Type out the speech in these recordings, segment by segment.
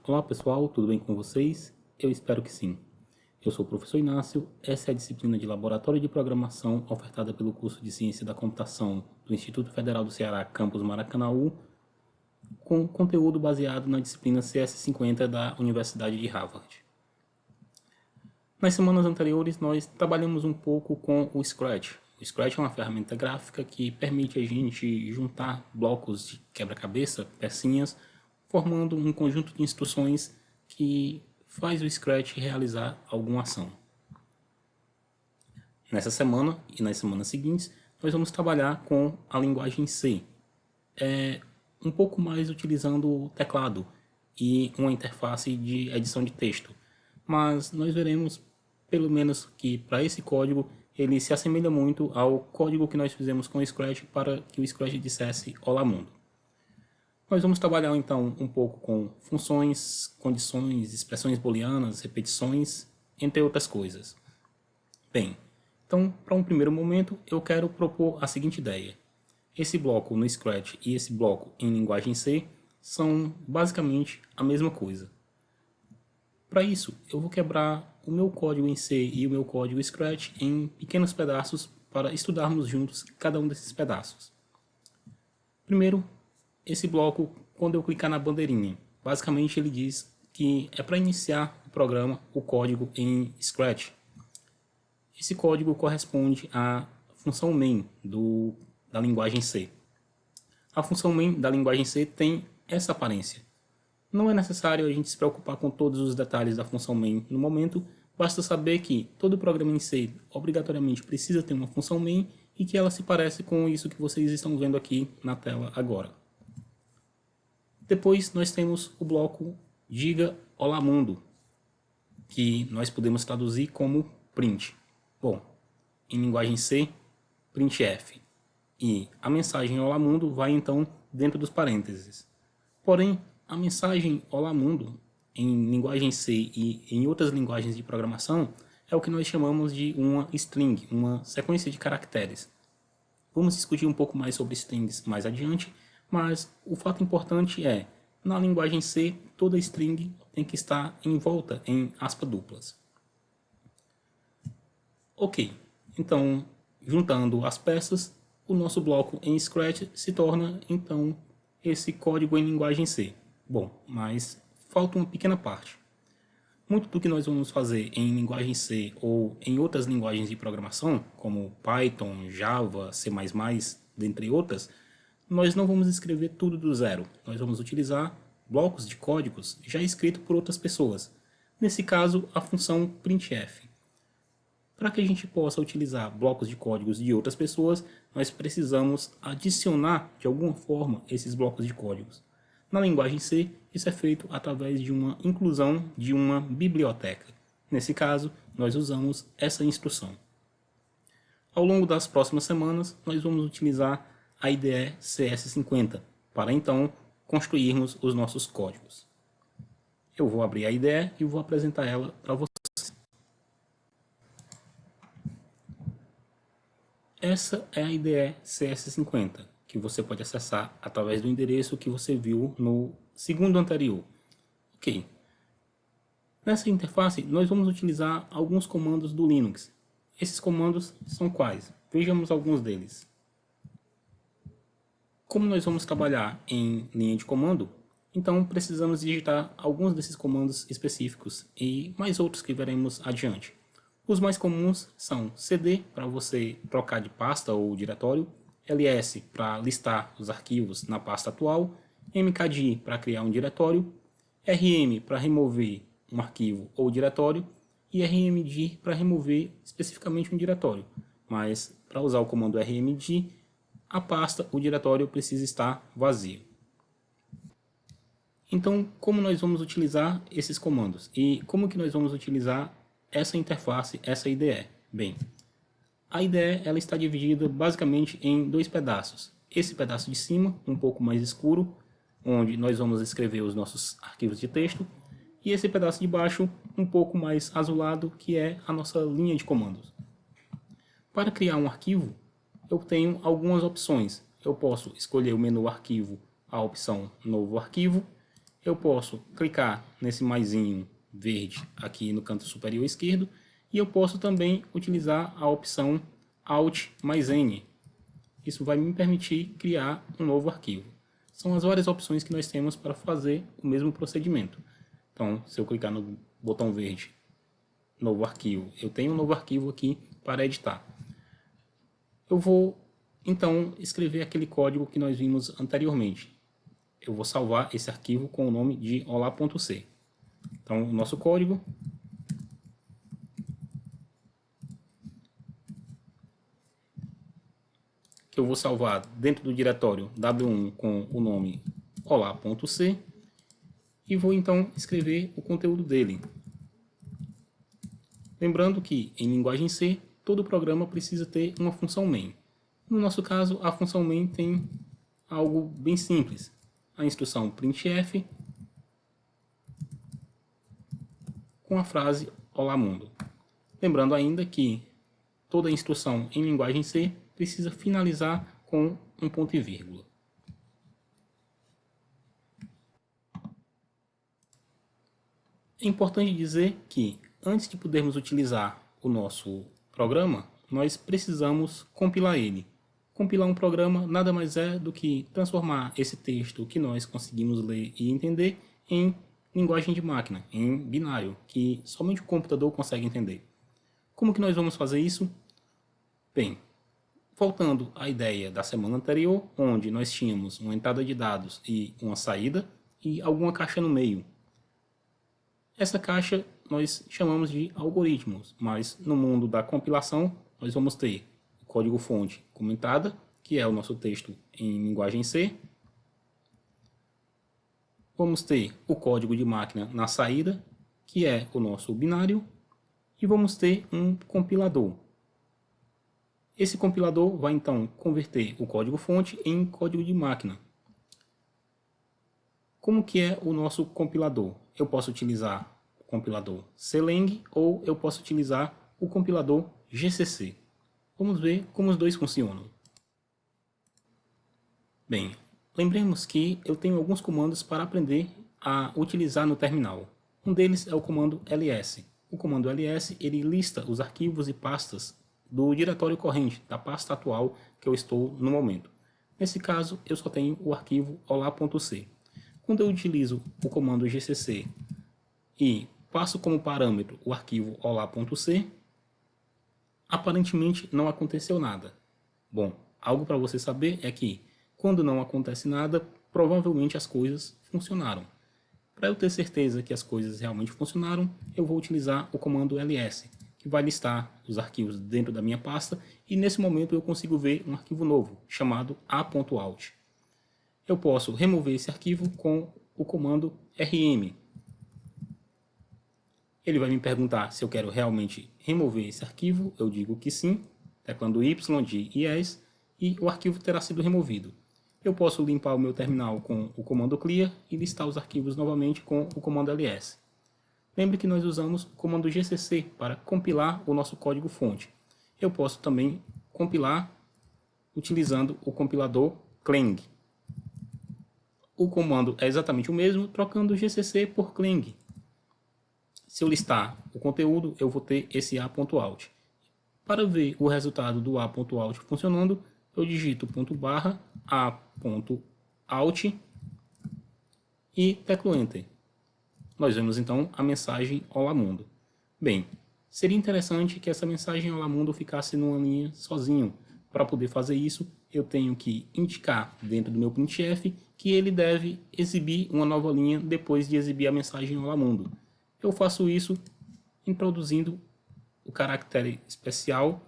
Olá pessoal, tudo bem com vocês? Eu espero que sim. Eu sou o professor Inácio, essa é a disciplina de Laboratório de Programação ofertada pelo curso de Ciência da Computação do Instituto Federal do Ceará, campus Maracanaú, com conteúdo baseado na disciplina CS50 da Universidade de Harvard. Nas semanas anteriores nós trabalhamos um pouco com o Scratch. O Scratch é uma ferramenta gráfica que permite a gente juntar blocos de quebra-cabeça, pecinhas, formando um conjunto de instruções que faz o Scratch realizar alguma ação. Nessa semana e nas semanas seguintes, nós vamos trabalhar com a linguagem C, um pouco mais utilizando o teclado e uma interface de edição de texto. Mas nós veremos, pelo menos que para esse código, ele se assemelha muito ao código que nós fizemos com o Scratch para que o Scratch dissesse Olá Mundo. Nós vamos trabalhar então um pouco com funções, condições, expressões booleanas, repetições, entre outras coisas. Bem, então para um primeiro momento eu quero propor a seguinte ideia. Esse bloco no Scratch e esse bloco em linguagem C são basicamente a mesma coisa. Para isso, eu vou quebrar o meu código em C e o meu código Scratch em pequenos pedaços para estudarmos juntos cada um desses pedaços. Primeiro, esse bloco, quando eu clicar na bandeirinha, basicamente ele diz que é para iniciar o programa, o código em Scratch. Esse código corresponde à função main da linguagem C. A função main da linguagem C tem essa aparência. Não é necessário a gente se preocupar com todos os detalhes da função main no momento, basta saber que todo programa em C obrigatoriamente precisa ter uma função main e que ela se parece com isso que vocês estão vendo aqui na tela agora. Depois nós temos o bloco diga Olá Mundo, que nós podemos traduzir como print. Bom, em linguagem C, printf. E a mensagem Olá Mundo vai então dentro dos parênteses. Porém, a mensagem Olá Mundo, em linguagem C e em outras linguagens de programação, é o que nós chamamos de uma string, uma sequência de caracteres. Vamos discutir um pouco mais sobre strings mais adiante, mas o fato importante é, na linguagem C, toda string tem que estar envolta em aspas duplas. Ok, então, juntando as peças, o nosso bloco em Scratch se torna, então, esse código em linguagem C. Bom, mas falta uma pequena parte. Muito do que nós vamos fazer em linguagem C ou em outras linguagens de programação, como Python, Java, C++, dentre outras, nós não vamos escrever tudo do zero. Nós vamos utilizar blocos de códigos já escritos por outras pessoas. Nesse caso, a função printf. Para que a gente possa utilizar blocos de códigos de outras pessoas, nós precisamos adicionar de alguma forma esses blocos de códigos. Na linguagem C, isso é feito através de uma inclusão de uma biblioteca. Nesse caso, nós usamos essa instrução. Ao longo das próximas semanas, nós vamos utilizar a IDE CS50 para então construirmos os nossos códigos. Eu vou abrir a IDE e vou apresentar ela para vocês. Essa é a IDE CS50, que você pode acessar através do endereço que você viu no segundo anterior. Ok. Nessa interface, nós vamos utilizar alguns comandos do Linux. Esses comandos são quais? Vejamos alguns deles. Como nós vamos trabalhar em linha de comando, então precisamos digitar alguns desses comandos específicos e mais outros que veremos adiante. Os mais comuns são cd para você trocar de pasta ou diretório, ls para listar os arquivos na pasta atual, mkdir para criar um diretório, rm para remover um arquivo ou diretório e rmdir para remover especificamente um diretório. Mas para usar o comando rmdir, a pasta, o diretório precisa estar vazio. Então, como nós vamos utilizar esses comandos? E como que nós vamos utilizar essa interface, essa IDE? Bem, a IDE ela está dividida basicamente em dois pedaços. Esse pedaço de cima, um pouco mais escuro, onde nós vamos escrever os nossos arquivos de texto, e esse pedaço de baixo, um pouco mais azulado, que é a nossa linha de comandos. Para criar um arquivo, eu tenho algumas opções. Eu posso escolher o menu arquivo, a opção novo arquivo, eu posso clicar nesse maisinho verde aqui no canto superior esquerdo e eu posso também utilizar a opção Alt mais N. Isso vai me permitir criar um novo arquivo. São as várias opções que nós temos para fazer o mesmo procedimento. Então, se eu clicar no botão verde, novo arquivo, eu tenho um novo arquivo aqui para editar. Eu vou, então, escrever aquele código que nós vimos anteriormente. Eu vou salvar esse arquivo com o nome de olá.c. Então, o nosso código que eu vou salvar dentro do diretório w1 com o nome olá.c e vou então escrever o conteúdo dele. Lembrando que em linguagem C, todo programa precisa ter uma função main. No nosso caso, a função main tem algo bem simples. A instrução printf com a frase olá mundo. Lembrando ainda que toda instrução em linguagem C precisa finalizar com um ponto e vírgula. É importante dizer que antes de podermos utilizar o nosso programa, nós precisamos compilar ele. Compilar um programa nada mais é do que transformar esse texto que nós conseguimos ler e entender em linguagem de máquina, em binário, que somente o computador consegue entender. Como que nós vamos fazer isso? Bem, voltando à ideia da semana anterior, onde nós tínhamos uma entrada de dados e uma saída e alguma caixa no meio. Essa caixa nós chamamos de algoritmos, mas no mundo da compilação nós vamos ter o código-fonte como entrada, que é o nosso texto em linguagem C. Vamos ter o código de máquina na saída, que é o nosso binário, e vamos ter um compilador. Esse compilador vai então converter o código-fonte em código de máquina. Como que é o nosso compilador? Eu posso utilizar o compilador CLang ou eu posso utilizar o compilador GCC. Vamos ver como os dois funcionam. Bem, lembremos que eu tenho alguns comandos para aprender a utilizar no terminal. Um deles é o comando ls. O comando ls ele lista os arquivos e pastas do diretório corrente, da pasta atual que eu estou no momento. Nesse caso, eu só tenho o arquivo olá.c. Quando eu utilizo o comando gcc e passo como parâmetro o arquivo olá.c, aparentemente não aconteceu nada. Bom, algo para você saber é que quando não acontece nada, provavelmente as coisas funcionaram. Para eu ter certeza que as coisas realmente funcionaram, eu vou utilizar o comando ls, que vai listar os arquivos dentro da minha pasta e nesse momento eu consigo ver um arquivo novo, chamado a.alt. Eu posso remover esse arquivo com o comando rm. Ele vai me perguntar se eu quero realmente remover esse arquivo, eu digo que sim, teclando y de yes, e o arquivo terá sido removido. Eu posso limpar o meu terminal com o comando clear e listar os arquivos novamente com o comando ls. Lembre que nós usamos o comando gcc para compilar o nosso código-fonte. Eu posso também compilar utilizando o compilador clang. O comando é exatamente o mesmo, trocando gcc por clang. Se eu listar o conteúdo, eu vou ter esse a.alt. Para ver o resultado do a.alt funcionando, eu digito .a.alt e teclo Enter. Nós vemos então a mensagem Olá Mundo. Bem, seria interessante que essa mensagem Olá Mundo ficasse numa linha sozinho. Para poder fazer isso, eu tenho que indicar dentro do meu printf que ele deve exibir uma nova linha depois de exibir a mensagem Olá Mundo. Eu faço isso introduzindo o caractere especial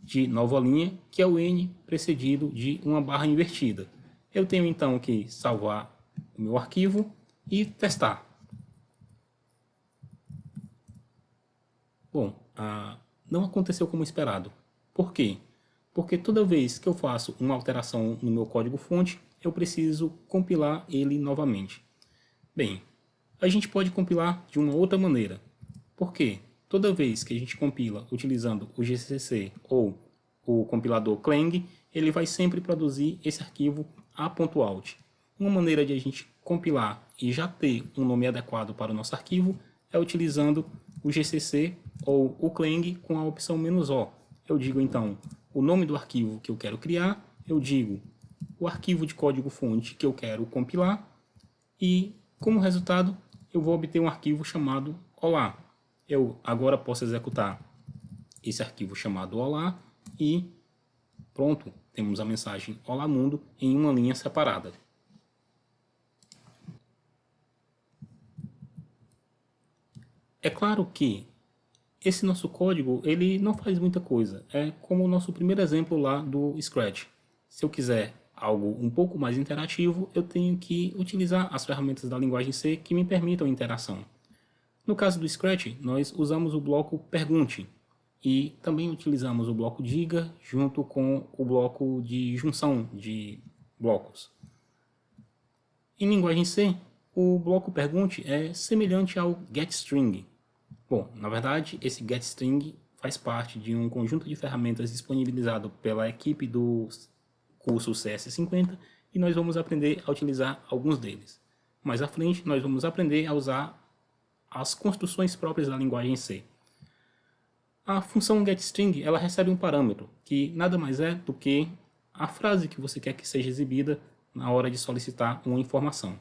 de nova linha, que é o N precedido de uma barra invertida. Eu tenho então que salvar o meu arquivo e testar. Bom, não aconteceu como esperado. Por quê? Porque toda vez que eu faço uma alteração no meu código-fonte, eu preciso compilar ele novamente. Bem, a gente pode compilar de uma outra maneira. Por quê? Toda vez que a gente compila utilizando o GCC ou o compilador Clang, ele vai sempre produzir esse arquivo a.alt. Uma maneira de a gente compilar e já ter um nome adequado para o nosso arquivo é utilizando o GCC ou o Clang com a opção "-o". Eu digo então o nome do arquivo que eu quero criar, eu digo o arquivo de código-fonte que eu quero compilar e, como resultado, eu vou obter um arquivo chamado olá. Eu agora posso executar esse arquivo chamado olá e pronto, temos a mensagem olá mundo em uma linha separada. É claro que esse nosso código ele não faz muita coisa. É como o nosso primeiro exemplo lá do Scratch. Se eu quiser algo um pouco mais interativo, eu tenho que utilizar as ferramentas da linguagem C que me permitam interação. No caso do Scratch, nós usamos o bloco Pergunte e também utilizamos o bloco Diga junto com o bloco de junção de blocos. Em linguagem C, o bloco Pergunte é semelhante ao getString. Bom, na verdade, esse getString faz parte de um conjunto de ferramentas disponibilizado pela equipe do curso CS50 e nós vamos aprender a utilizar alguns deles. Mais à frente, nós vamos aprender a usar as construções próprias da linguagem C. A função getString ela recebe um parâmetro, que nada mais é do que a frase que você quer que seja exibida na hora de solicitar uma informação.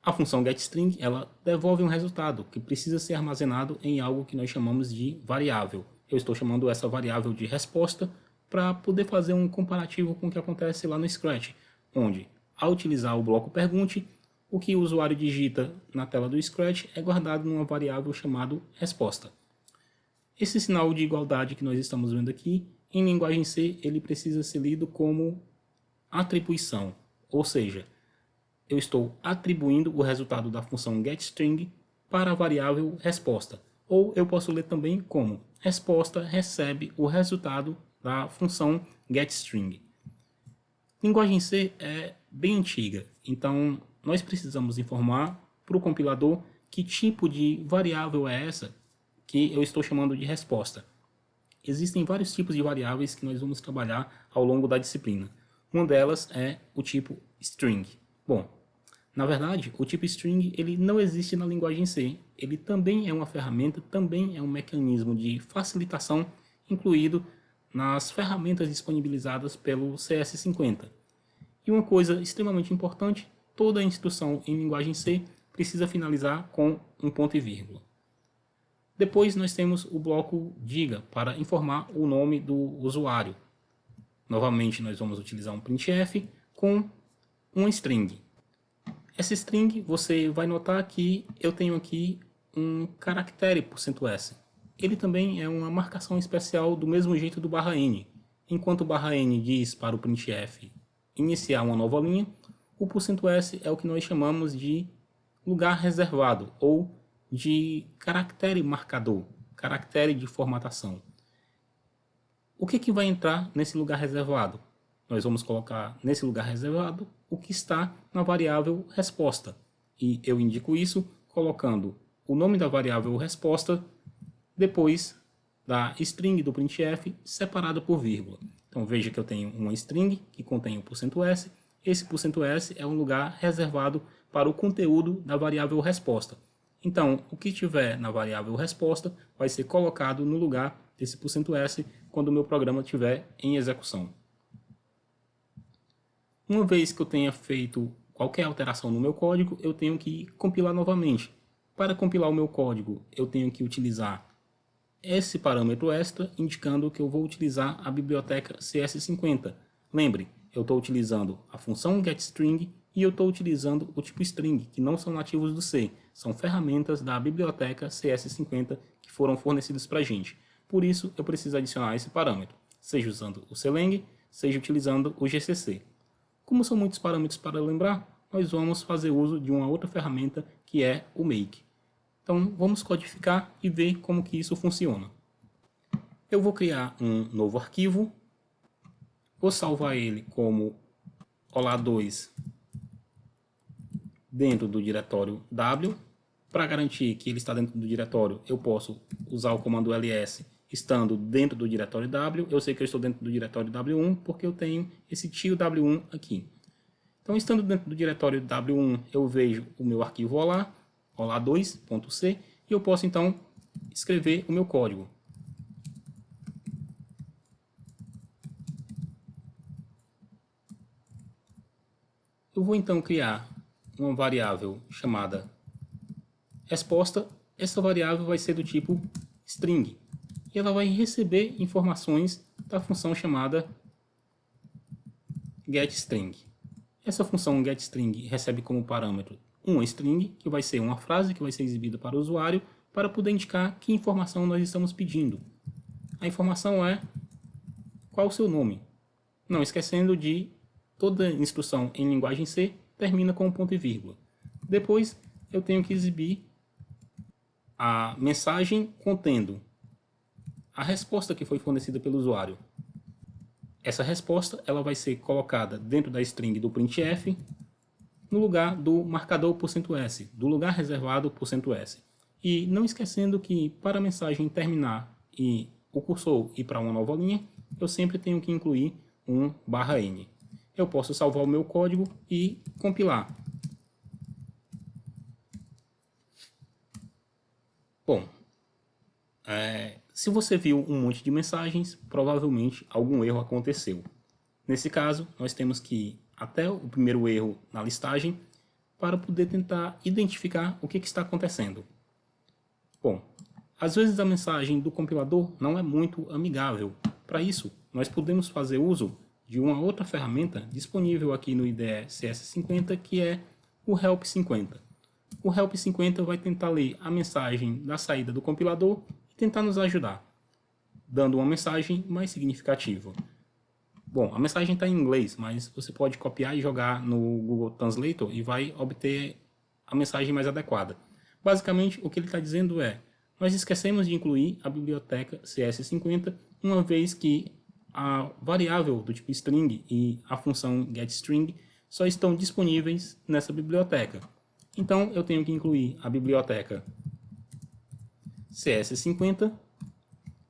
A função getString ela devolve um resultado que precisa ser armazenado em algo que nós chamamos de variável. Eu estou chamando essa variável de resposta para poder fazer um comparativo com o que acontece lá no Scratch, onde, ao utilizar o bloco Pergunte, o que o usuário digita na tela do Scratch é guardado numa variável chamada resposta. Esse sinal de igualdade que nós estamos vendo aqui, em linguagem C, ele precisa ser lido como atribuição, ou seja, eu estou atribuindo o resultado da função getString para a variável resposta, ou eu posso ler também como resposta recebe o resultado da função getString. Linguagem C é bem antiga, então nós precisamos informar para o compilador que tipo de variável é essa que eu estou chamando de resposta. Existem vários tipos de variáveis que nós vamos trabalhar ao longo da disciplina. Uma delas é o tipo string. Bom, na verdade, o tipo string ele não existe na linguagem C. Ele também é uma ferramenta, também é um mecanismo de facilitação incluído nas ferramentas disponibilizadas pelo CS50. E uma coisa extremamente importante, toda instrução em linguagem C precisa finalizar com um ponto e vírgula. Depois nós temos o bloco Diga para informar o nome do usuário. Novamente nós vamos utilizar um printf com uma string. Essa string você vai notar que eu tenho aqui um caractere %s. Ele também é uma marcação especial do mesmo jeito do /n. Enquanto o /n diz para o printf iniciar uma nova linha, o %s é o que nós chamamos de lugar reservado ou de caractere marcador, caractere de formatação. O que vai entrar nesse lugar reservado? Nós vamos colocar nesse lugar reservado o que está na variável resposta. E eu indico isso colocando o nome da variável resposta depois da string do printf separado por vírgula. Então veja que eu tenho uma string que contém o %s. Esse %s é um lugar reservado para o conteúdo da variável resposta. Então, o que tiver na variável resposta vai ser colocado no lugar desse %s quando o meu programa estiver em execução. Uma vez que eu tenha feito qualquer alteração no meu código, eu tenho que compilar novamente. Para compilar o meu código, eu tenho que utilizar esse parâmetro extra, indicando que eu vou utilizar a biblioteca CS50. Lembre, eu estou utilizando a função getString e eu estou utilizando o tipo string, que não são nativos do C, são ferramentas da biblioteca CS50 que foram fornecidas para a gente. Por isso, eu preciso adicionar esse parâmetro, seja usando o clang, seja utilizando o GCC. Como são muitos parâmetros para lembrar, nós vamos fazer uso de uma outra ferramenta que é o make. Então, vamos codificar e ver como que isso funciona. Eu vou criar um novo arquivo, vou salvar ele como olá2 dentro do diretório W. Para garantir que ele está dentro do diretório, eu posso usar o comando ls estando dentro do diretório W. Eu sei que eu estou dentro do diretório W1 porque eu tenho esse tio W1 aqui. Então, estando dentro do diretório W1, eu vejo o meu arquivo olá, olá2.c, e eu posso então escrever o meu código. Eu vou então criar uma variável chamada resposta. Essa variável vai ser do tipo string e ela vai receber informações da função chamada getString. Essa função getString recebe como parâmetro uma string, que vai ser uma frase que vai ser exibida para o usuário, para poder indicar que informação nós estamos pedindo. A informação é qual o seu nome. Não esquecendo de toda instrução em linguagem C termina com um ponto e vírgula. Depois eu tenho que exibir a mensagem contendo a resposta que foi fornecida pelo usuário. Essa resposta ela vai ser colocada dentro da string do printf no lugar do marcador %s, do lugar reservado %s. E não esquecendo que para a mensagem terminar e o cursor ir para uma nova linha, eu sempre tenho que incluir um /n. Eu posso salvar o meu código e compilar. Bom, se você viu um monte de mensagens, provavelmente algum erro aconteceu. Nesse caso, nós temos que ir até o primeiro erro na listagem para poder tentar identificar o que está acontecendo. Bom, às vezes a mensagem do compilador não é muito amigável. Para isso, nós podemos fazer uso de uma outra ferramenta disponível aqui no IDE CS50, que é o Help 50. O Help 50 vai tentar ler a mensagem da saída do compilador e tentar nos ajudar, dando uma mensagem mais significativa. Bom, a mensagem está em inglês, mas você pode copiar e jogar no Google Translator e vai obter a mensagem mais adequada. Basicamente, o que ele está dizendo é: nós esquecemos de incluir a biblioteca CS50, uma vez que a variável do tipo string e a função getString só estão disponíveis nessa biblioteca. Então, eu tenho que incluir a biblioteca CS50,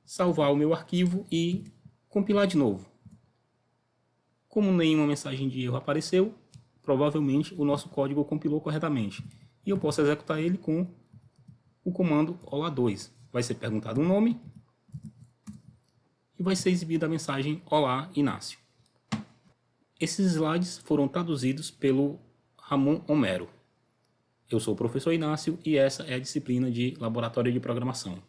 salvar o meu arquivo e compilar de novo. Como nenhuma mensagem de erro apareceu, provavelmente o nosso código compilou corretamente. E eu posso executar ele com o comando olá2. Vai ser perguntado um nome e vai ser exibida a mensagem Olá, Inácio. Esses slides foram traduzidos pelo Ramon Homero. Eu sou o professor Inácio e essa é a disciplina de Laboratório de Programação.